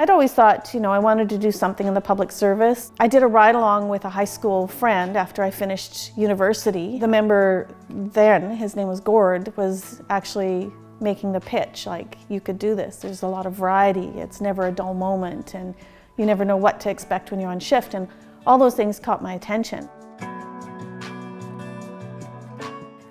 I'd always thought, I wanted to do something in the public service. I did a ride along with a high school friend after I finished university. The member then, his name was Gord, was actually making the pitch, like, you could do this. There's a lot of variety. It's never a dull moment, and you never know what to expect when you're on shift. And all those things caught my attention.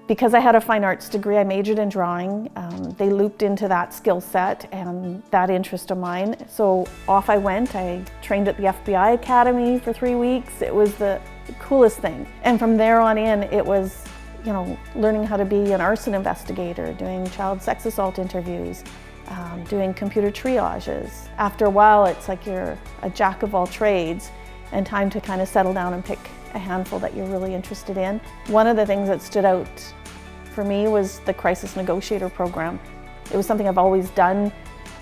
Because I had a fine arts degree, I majored in drawing. They looped into that skill set and that interest of mine. So off I went. I trained at the FBI Academy for 3 weeks. It was the coolest thing. And from there on in, it was, learning how to be an arson investigator, doing child sex assault interviews, doing computer triages. After a while, it's like you're a jack of all trades and time to kind of settle down and pick a handful that you're really interested in. One of the things that stood out for me was the Crisis Negotiator program. It was something I've always done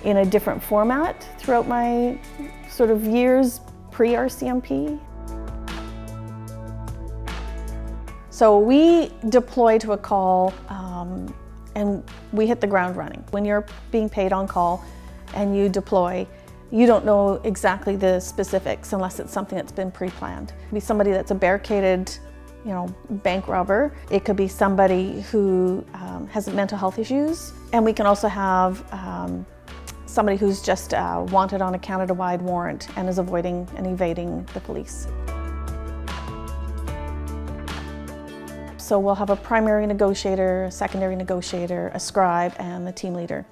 in a different format throughout my sort of years pre-RCMP. So we deploy to a call and we hit the ground running. When you're being paid on call and you deploy, you don't know exactly the specifics unless it's something that's been pre-planned. It could be somebody that's a barricaded bank robber. It could be somebody who has mental health issues. And we can also have somebody who's just wanted on a Canada-wide warrant and is avoiding and evading the police. So we'll have a primary negotiator, a secondary negotiator, a scribe, and the team leader.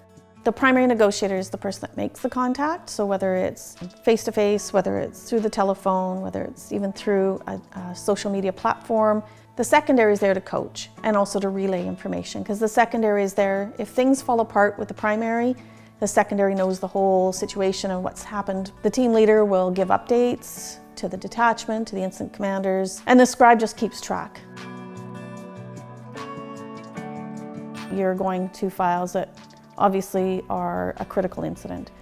The primary negotiator is the person that makes the contact, so whether it's face-to-face, whether it's through the telephone, whether it's even through a social media platform. The secondary is there to coach and also to relay information, because the secondary is there, if things fall apart with the primary, the secondary knows the whole situation and what's happened. The team leader will give updates to the detachment, to the incident commanders, and the scribe just keeps track. You're going to files that obviously are a critical incident.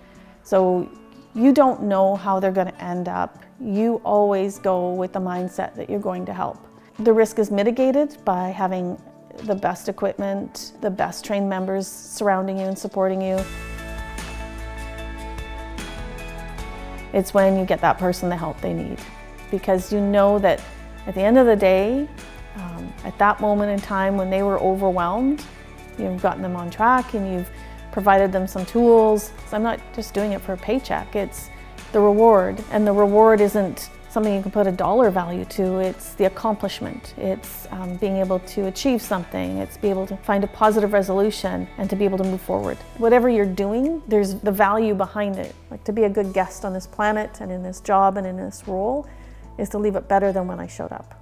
So you don't know how they're going to end up. You always go with the mindset that you're going to help. The risk is mitigated by having the best equipment, the best trained members surrounding you and supporting you. It's when you get that person the help they need, because you know that at the end of the day, at that moment in time when they were overwhelmed, you've gotten them on track and you've provided them some tools. So I'm not just doing it for a paycheck, it's the reward. And the reward isn't something you can put a dollar value to, it's the accomplishment. It's being able to achieve something, it's be able to find a positive resolution and to be able to move forward. Whatever you're doing, there's the value behind it. Like, to be a good guest on this planet and in this job and in this role is to leave it better than when I showed up.